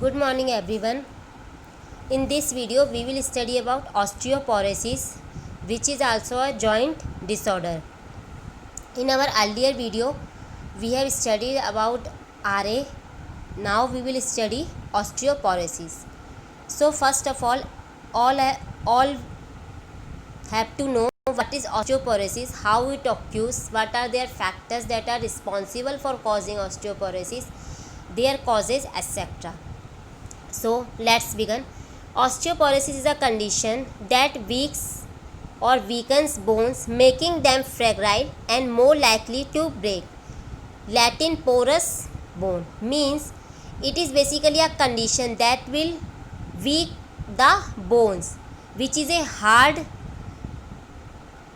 Good morning everyone. In this video we will study about osteoporosis, which is also a joint disorder. In our earlier video we have studied about RA. Now we will study osteoporosis. So first of all have to know what is osteoporosis, how it occurs, what are their factors that are responsible for causing osteoporosis, their causes, etc. So let's begin. Osteoporosis is a condition that weakens bones, making them fragile and more likely to break. Latin porous bone means it is basically a condition that will weak the bones, which is a hard,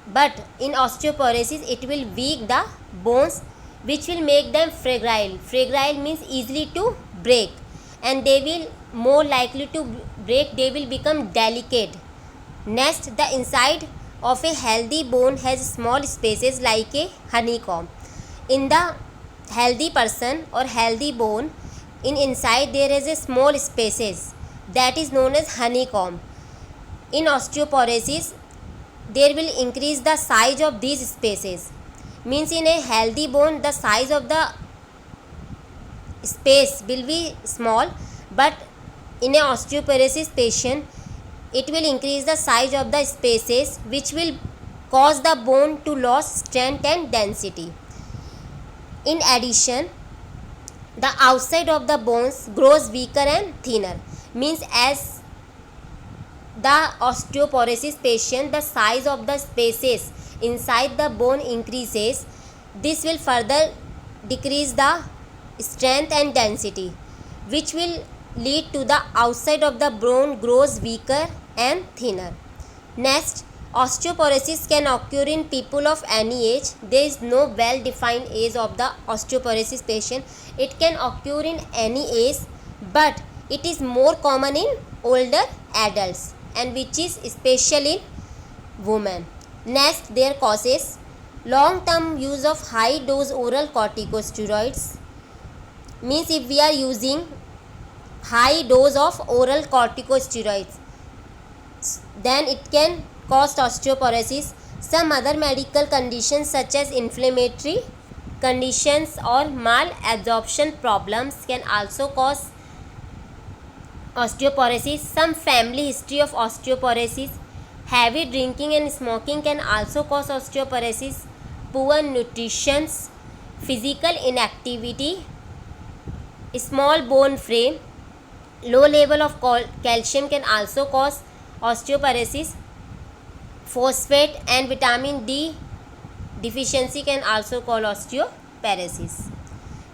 but in osteoporosis it will weak the bones, which will make them fragile. Fragile means easily to break, and they will more likely to break, they will become delicate. Next, the inside of a healthy bone has small spaces like a honeycomb. In the healthy person or healthy bone, in inside there is a small spaces that is known as honeycomb. In osteoporosis there will increase the size of these spaces. Means in a healthy bone the size of the space will be small, but in a osteoporosis patient it will increase the size of the spaces, which will cause the bone to lose strength and density. In addition, the outside of the bones grows weaker and thinner. Means as the osteoporosis patient, the size of the spaces inside the bone increases, this will further decrease the strength and density, which will lead to the outside of the bone grows weaker and thinner. Next, osteoporosis can occur in people of any age. There is no well defined age of the osteoporosis patient. It can occur in any age, but it is more common in older adults, and which is especially in women. Next, their causes: long term use of high dose oral corticosteroids. Means if we are using high dose of oral corticosteroids, then it can cause osteoporosis. Some other medical conditions such as inflammatory conditions or malabsorption problems can also cause osteoporosis. Some family history of osteoporosis, heavy drinking and smoking can also cause osteoporosis. Poor nutrition, physical inactivity, small bone frame, low level of calcium can also cause osteoporosis. Phosphate and vitamin D deficiency can also cause osteoporosis.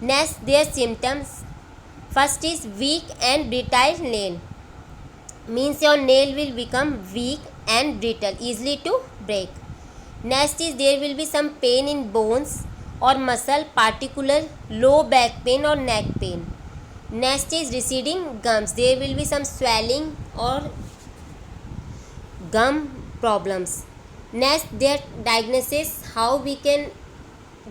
Next, their symptoms. First is weak and brittle nail. Means your nail will become weak and brittle, easily to break. Next is there will be some pain in bones or muscle, particular low back pain or neck pain. Next is receding gums. There will be some swelling or gum problems. Next, their diagnosis, how we can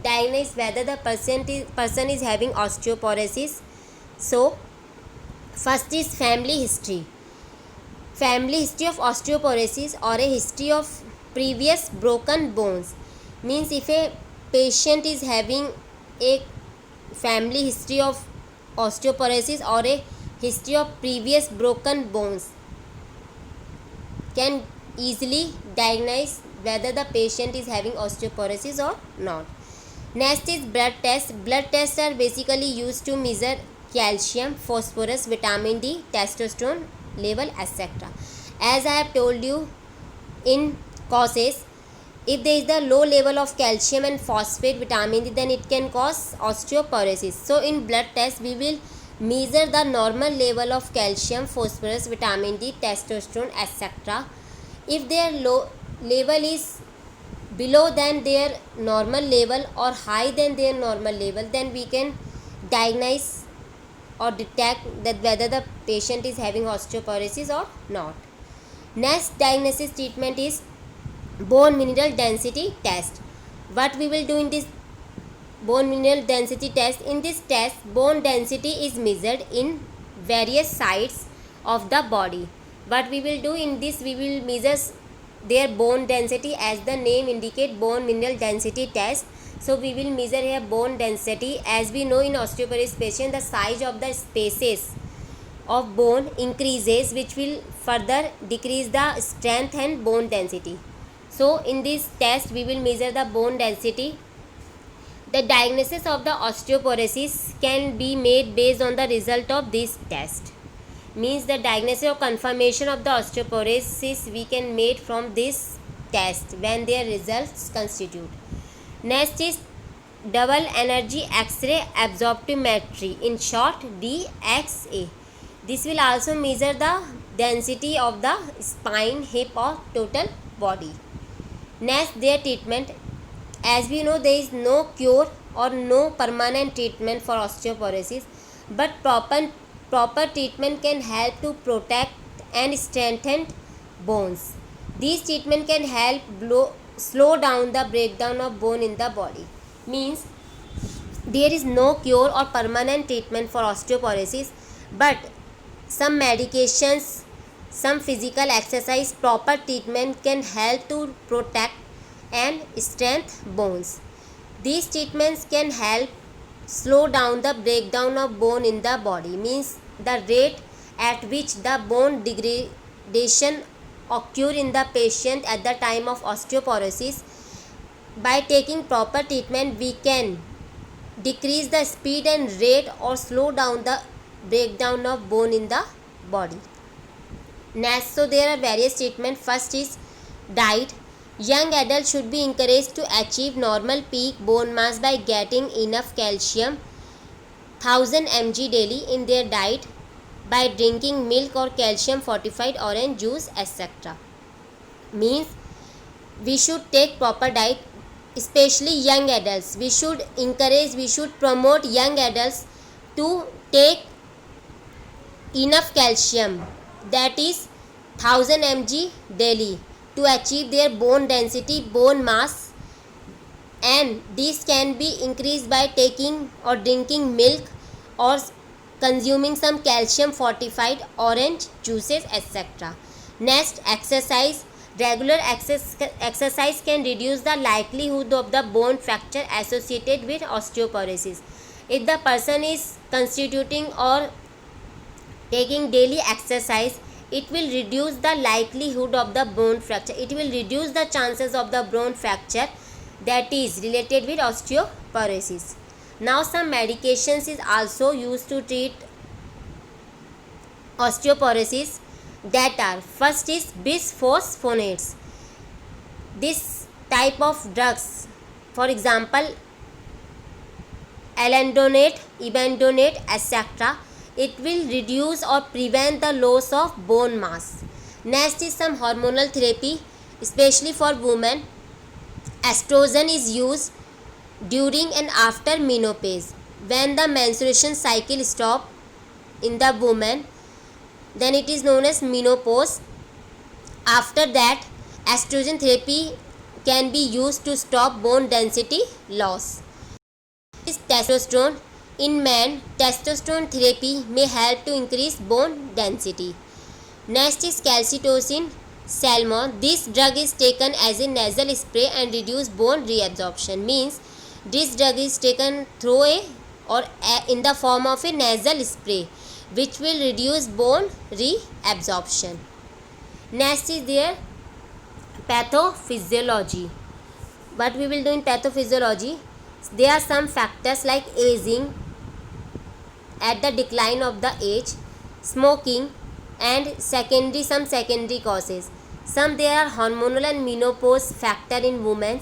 diagnose whether the person is having osteoporosis. So first is family history. Family history of osteoporosis or a history of previous broken bones. Means if a patient is having a family history of osteoporosis or a history of previous broken bones, can easily diagnose whether the patient is having osteoporosis or not. Next is blood tests. Blood tests are basically used to measure calcium, phosphorus, vitamin D, testosterone level, etc. As I have told you in causes, if there is the low level of calcium and phosphate, vitamin D, then it can cause osteoporosis. So in blood test we will measure the normal level of calcium, phosphorus, vitamin D, testosterone, etc. If their low level is below than their normal level or high than their normal level, then we can diagnose or detect that whether the patient is having osteoporosis or not. Next diagnosis treatment is bone mineral density test. What we will do in this bone mineral density test? In this test, bone density is measured in various sides of the body. What we will do in this, we will measure their bone density, as the name indicate, bone mineral density test. So we will measure here bone density. As we know, in osteoporosis patient, the size of the spaces of bone increases, which will further decrease the strength and bone density. So in this test we will measure the bone density. The diagnosis of the osteoporosis can be made based on the result of this test. Means the diagnosis or confirmation of the osteoporosis we can make from this test when their results constitute. Next is double energy X-ray absorptiometry, in short DXA. This will also measure the density of the spine, hip or total body. Next, their treatment. As we know, there is no cure or no permanent treatment for osteoporosis, but proper treatment can help to protect and strengthen bones. These treatment can help slow down the breakdown of bone in the body. Means there is no cure or permanent treatment for osteoporosis, but some medications, some physical exercise, proper treatment can help to protect and strengthen bones. These treatments can help slow down the breakdown of bone in the body. Means the rate at which the bone degradation occur in the patient at the time of osteoporosis. By taking proper treatment, we can decrease the speed and rate or slow down the breakdown of bone in the body. Next, so there are various treatments. First is diet. Young adults should be encouraged to achieve normal peak bone mass by getting enough calcium 1000 mg daily in their diet by drinking milk or calcium fortified orange juice, etc. Means we should take proper diet, especially young adults. We should promote young adults to take enough calcium, that is 1000 mg daily, to achieve their bone density, bone mass, and this can be increased by taking or drinking milk or consuming some calcium fortified orange juices, etc. Next, exercise. Regular exercise can reduce the likelihood of the bone fracture associated with osteoporosis. If the person is constituting or taking daily exercise, it will reduce the likelihood of the bone fracture. It will reduce the chances of the bone fracture that is related with osteoporosis. Now, some medications is also used to treat osteoporosis, that are, first is bisphosphonates. This type of drugs, for example alendronate, ibandronate, etc., it will reduce or prevent the loss of bone mass. Next is some hormonal therapy, especially for women. Estrogen is used during and after menopause. When the menstruation cycle stops in the woman, then it is known as menopause. After that, estrogen therapy can be used to stop bone density loss. Is testosterone. In men, testosterone therapy may help to increase bone density. Next is calcitonin Salmon. This drug is taken as a nasal spray and reduce bone reabsorption. Means this drug is taken through in the form of a nasal spray, which will reduce bone reabsorption. Next is their pathophysiology. What we will do in pathophysiology? There are some factors like aging at the decline of the age, smoking, and some secondary causes. Some there are hormonal and menopause factor in women,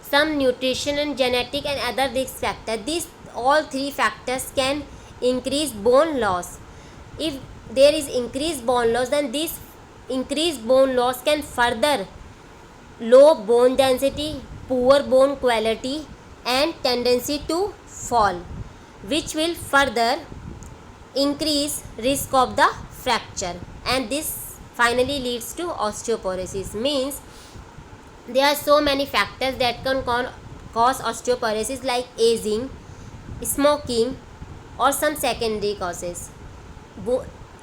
some nutrition and genetic and other risk factor. These all three factors can increase bone loss. If there is increased bone loss, then this increased bone loss can further low bone density, poor bone quality, and tendency to fall, which will further increase risk of the fracture, and this finally leads to osteoporosis. Means there are so many factors that can cause osteoporosis, like aging, smoking, or some secondary causes.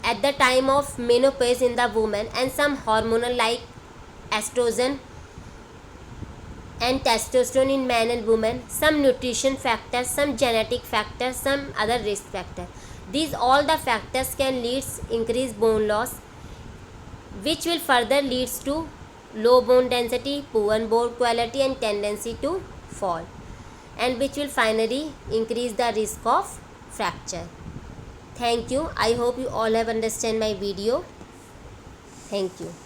at the time of menopause in the woman, and some hormonal like estrogen and testosterone in men and women, some nutrition factors, some genetic factors, some other risk factor. These all the factors can lead increased bone loss, which will further leads to low bone density, poor bone quality and tendency to fall, and which will finally increase the risk of fracture. Thank you. I hope you all have understand my video. Thank you.